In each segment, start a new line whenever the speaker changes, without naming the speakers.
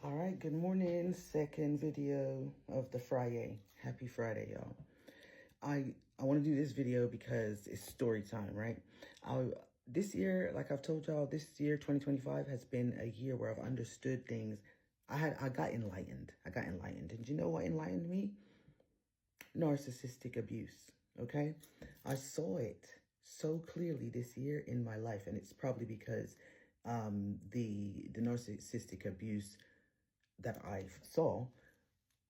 All right, good morning. Second video of the Friday. Happy Friday, y'all. I want to do this video because it's story time, right? This year, like I've told y'all, this year 2025 has been a year where I've understood things. I got enlightened. And you know what enlightened me? Narcissistic abuse. Okay? I saw it so clearly this year in my life, and it's probably because the narcissistic abuse that I saw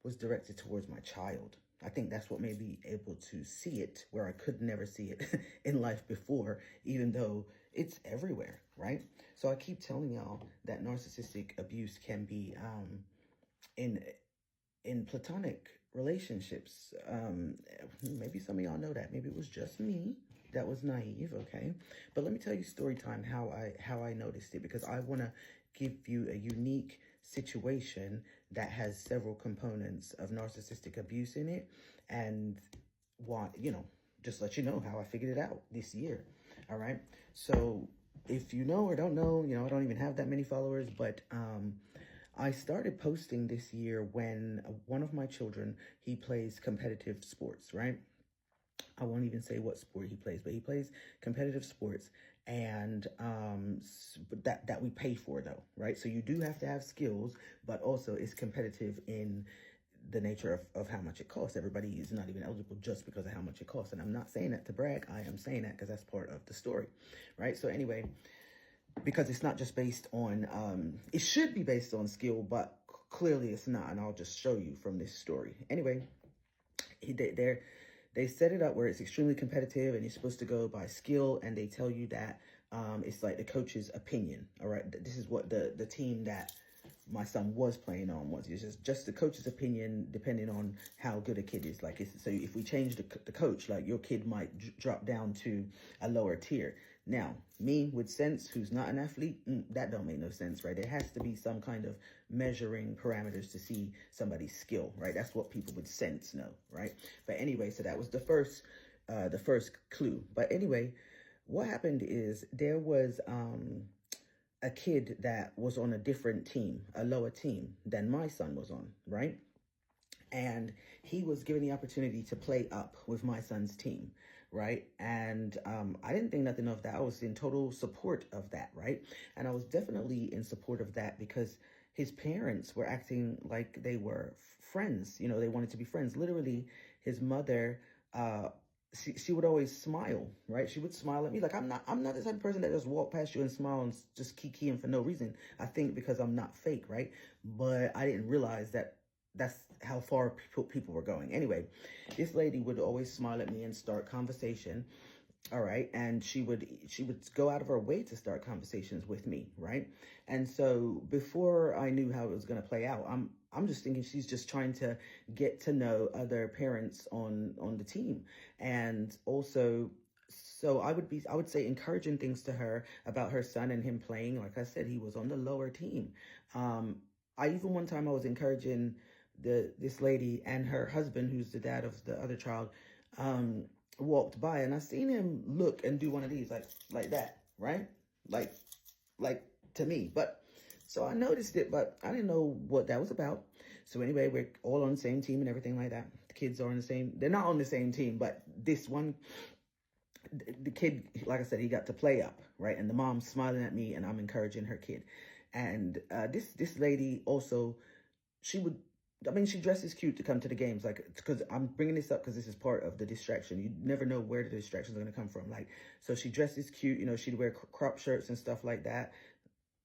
was directed towards my child. I think that's what made me able to see it where I could never see it in life before, even though it's everywhere, right? So I keep telling y'all that narcissistic abuse can be in platonic relationships. Maybe some of y'all know that. Maybe it was just me that was naive, okay? But let me tell you story time how I noticed it, because I want to give you a unique situation that has several components of narcissistic abuse in it, and just let you know how I figured it out this year. All right. So if you know or don't know, I don't even have that many followers, but I started posting this year when one of my children, he plays competitive sports, right? I won't even say what sport he plays, but he plays competitive sports, and that we pay for though, right? So you do have to have skills, but also it's competitive in the nature of how much it costs. Everybody is not even eligible just because of how much it costs. And I'm not saying that to brag. I am saying that because that's part of the story, right? So anyway, because it's not just based on, it should be based on skill, but clearly it's not. And I'll just show you from this story. Anyway, they set it up where it's extremely competitive and you're supposed to go by skill, and they tell you that it's like the coach's opinion. All right, this is what the team that my son was playing on was. It's just the coach's opinion, depending on how good a kid is. Like, so if we change the coach, like your kid might drop down to a lower tier. Now, me with sense, who's not an athlete, that don't make no sense, right? There has to be some kind of measuring parameters to see somebody's skill, right? That's what people with sense know, right? But anyway, so that was the first clue. But anyway, what happened is there was a kid that was on a different team, a lower team than my son was on, right? And he was given the opportunity to play up with my son's team, right? And I didn't think nothing of that. I was in total support of that, right? And I was definitely in support of that because his parents were acting like they were friends. They wanted to be friends. Literally, his mother, she would always smile, right? She would smile at me. Like, I'm not the type of person that just walk past you and smile and just kikiing for no reason. I think because I'm not fake, right? But I didn't realize that that's how far people were going. Anyway, this lady would always smile at me and start conversation. All right. And she would go out of her way to start conversations with me. Right. And so before I knew how it was going to play out, I'm just thinking she's just trying to get to know other parents on the team. And also, so I would say encouraging things to her about her son and him playing. Like I said, he was on the lower team. One time I was encouraging this lady and her husband, who's the dad of the other child, walked by, and I seen him look and do one of these, like that, right? Like to me. But so I noticed it, but I didn't know what that was about. So anyway, we're all on the same team and everything like that. The kids are on the same, they're not on the same team, but this one, the kid, like I said, he got to play up, right? And the mom's smiling at me and I'm encouraging her kid. And this lady also, she dresses cute to come to the games, like, because I'm bringing this up because this is part of the distraction. You never know where the distractions are going to come from. Like, so she dresses cute, she'd wear crop shirts and stuff like that.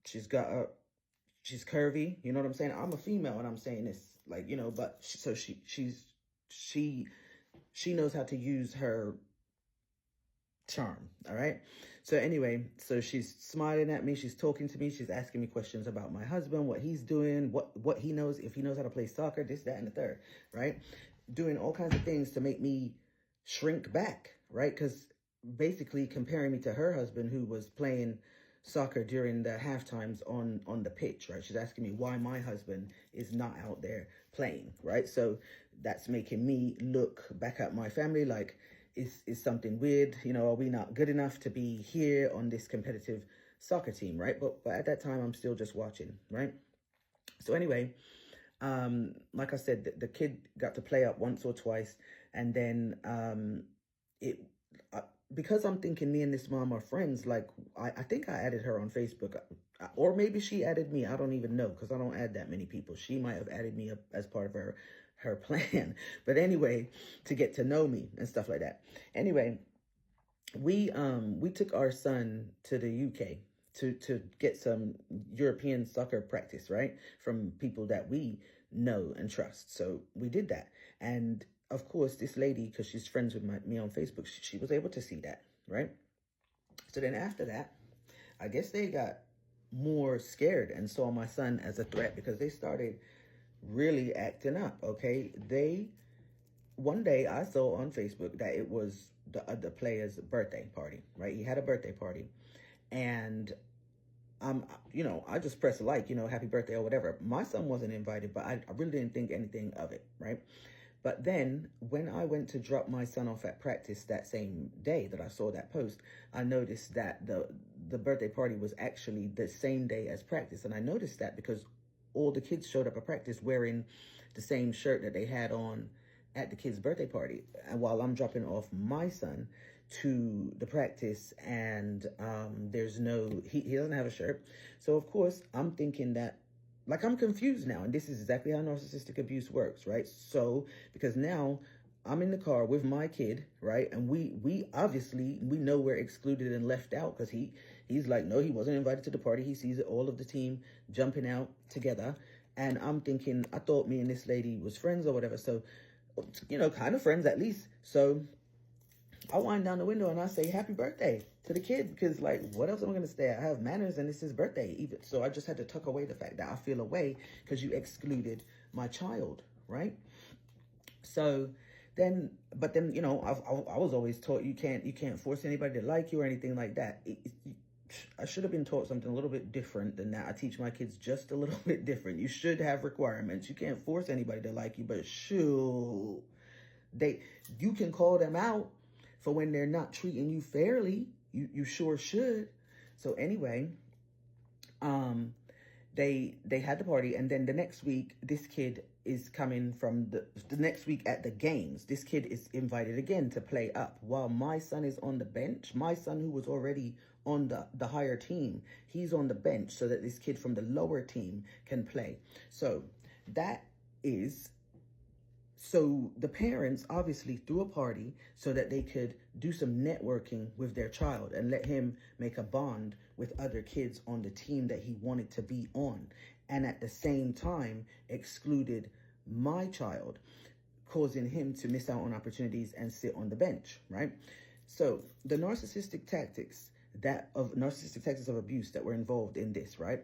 She's curvy, you know what I'm saying? I'm a female and I'm saying this, like, but she knows how to use her charm. All right. So anyway, so she's smiling at me. She's talking to me. She's asking me questions about my husband, what he's doing, what he knows, if he knows how to play soccer, this, that, and the third, right? Doing all kinds of things to make me shrink back, right? Because basically comparing me to her husband, who was playing soccer during the half times on the pitch, right? She's asking me why my husband is not out there playing, right? So that's making me look back at my family like, is something weird? Are we not good enough to be here on this competitive soccer team, right? But at that time, I'm still just watching, right? So anyway, like I said, the kid got to play up once or twice, and then it because I'm thinking me and this mom are friends. Like I think I added her on Facebook, or maybe she added me. I don't even know, because I don't add that many people. She might have added me up as part of her plan. But anyway, to get to know me and stuff like that. Anyway, we took our son to the UK to get some European soccer practice, right? From people that we know and trust. So we did that. And of course, this lady, because she's friends with me on Facebook, she was able to see that, right? So then after that, I guess they got more scared and saw my son as a threat, because they started really acting up, okay? One day I saw on Facebook that it was the player's birthday party, right? He had a birthday party, and I just pressed like, happy birthday or whatever. My son wasn't invited, but I really didn't think anything of it, right? But then when I went to drop my son off at practice that same day that I saw that post, I noticed that the birthday party was actually the same day as practice. And I noticed that because all the kids showed up at practice wearing the same shirt that they had on at the kid's birthday party. And while I'm dropping off my son to the practice, and there's he doesn't have a shirt. So of course I'm thinking that, like, I'm confused now, and this is exactly how narcissistic abuse works, right? So because now I'm in the car with my kid, right? And we obviously, we know we're excluded and left out, because he's like, no, he wasn't invited to the party. He sees all of the team jumping out together. And I'm thinking, I thought me and this lady was friends or whatever. So, kind of friends at least. So I wind down the window and I say, happy birthday to the kid, because, like, what else am I going to say? I have manners and it's his birthday. Even so, I just had to tuck away the fact that I feel away because you excluded my child, right? So then, but then, I was always taught you can't force anybody to like you or anything like that. I should have been taught something a little bit different than that. I teach my kids just a little bit different. You should have requirements. You can't force anybody to like you, but shoot, you can call them out for when they're not treating you fairly. You sure should. So anyway, they had the party, and then the next week, this kid is coming from the next week at the games. This kid is invited again to play up while my son is on the bench. My son, who was already on the higher team, he's on the bench so that this kid from the lower team can play. So the parents obviously threw a party so that they could do some networking with their child and let him make a bond with other kids on the team that he wanted to be on. And at the same time, excluded my child, causing him to miss out on opportunities and sit on the bench, right? So the narcissistic tactics of abuse that were involved in this, right?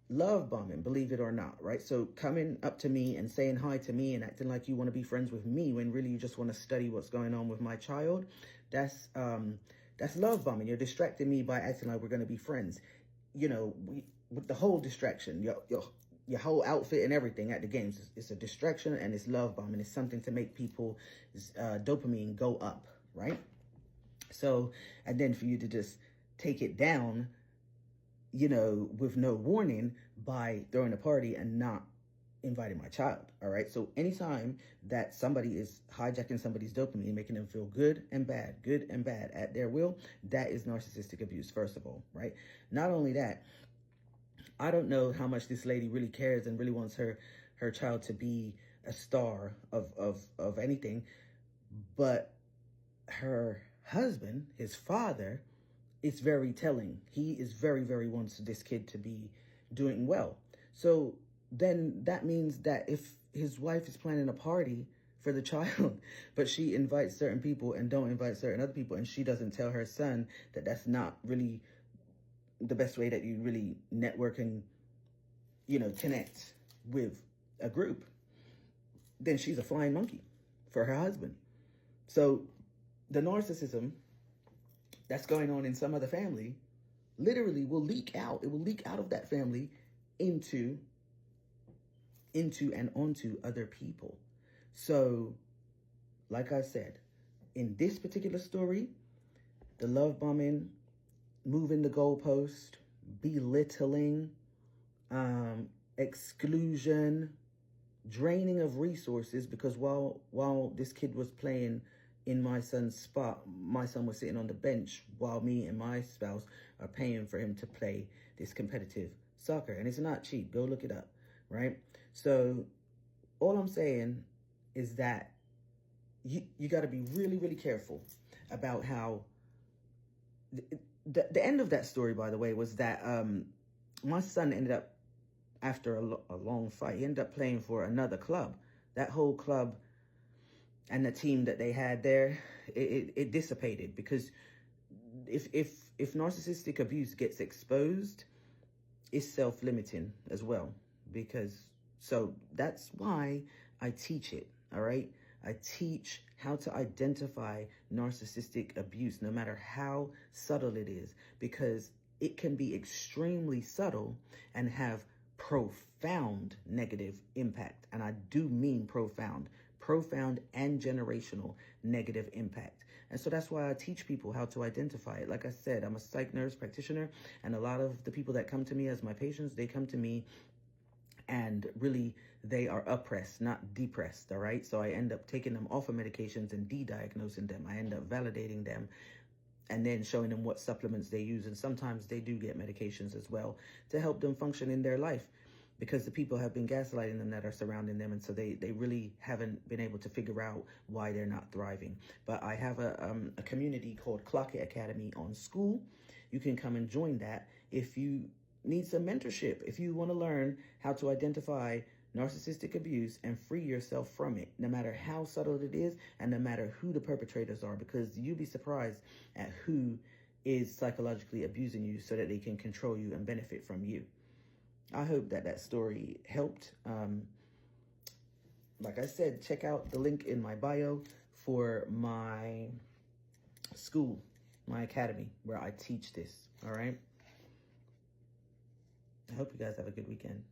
Love bombing, believe it or not, right? So coming up to me and saying hi to me and acting like you want to be friends with me when really you just want to study what's going on with my child, that's love bombing. You're distracting me by acting like we're going to be friends. With the whole distraction, your whole outfit and everything at the games, it's a distraction, and it's love bombing. It's something to make people's dopamine go up, right? So, and then for you to just take it down, with no warning by throwing a party and not inviting my child. All right. So anytime that somebody is hijacking somebody's dopamine, making them feel good and bad at their will, that is narcissistic abuse, first of all, right? Not only that, I don't know how much this lady really cares and really wants her child to be a star of anything, but her husband, his father, it's very telling. He is very, very wants this kid to be doing well. So then that means that if his wife is planning a party for the child, but she invites certain people and don't invite certain other people, and she doesn't tell her son that that's not really the best way that you really network and, connect with a group, then she's a flying monkey for her husband. So the narcissism that's going on in some other family literally will leak out. It will leak out of that family into and onto other people. So, like I said, in this particular story, the love bombing, moving the goalpost, belittling, exclusion, draining of resources, because while this kid was playing in my son's spot, my son was sitting on the bench while me and my spouse are paying for him to play this competitive soccer. And it's not cheap. Go look it up, right? So all I'm saying is that you got to be really, really careful about how the end of that story, by the way, was that my son ended up, after a long fight, he ended up playing for another club. That whole club and the team that they had there, it dissipated, because if narcissistic abuse gets exposed, it's self-limiting as well. So that's why I teach it, all right? I teach how to identify narcissistic abuse, no matter how subtle it is, because it can be extremely subtle and have profound negative impact. And I do mean profound and generational negative impact. And so that's why I teach people how to identify it. Like I said, I'm a psych nurse practitioner, and a lot of the people that come to me as my patients, they come to me and really they are oppressed, not depressed, all right? So I end up taking them off of medications and de-diagnosing them. I end up validating them and then showing them what supplements they use. And sometimes they do get medications as well to help them function in their life, because the people have been gaslighting them that are surrounding them. And so they really haven't been able to figure out why they're not thriving. But I have a community called Clock It Academy on Skool. You can come and join that if you need some mentorship, if you want to learn how to identify narcissistic abuse and free yourself from it, no matter how subtle it is and no matter who the perpetrators are, because you'll be surprised at who is psychologically abusing you so that they can control you and benefit from you. I hope that story helped. Like I said, check out the link in my bio for my school, my academy, where I teach this, all right? I hope you guys have a good weekend.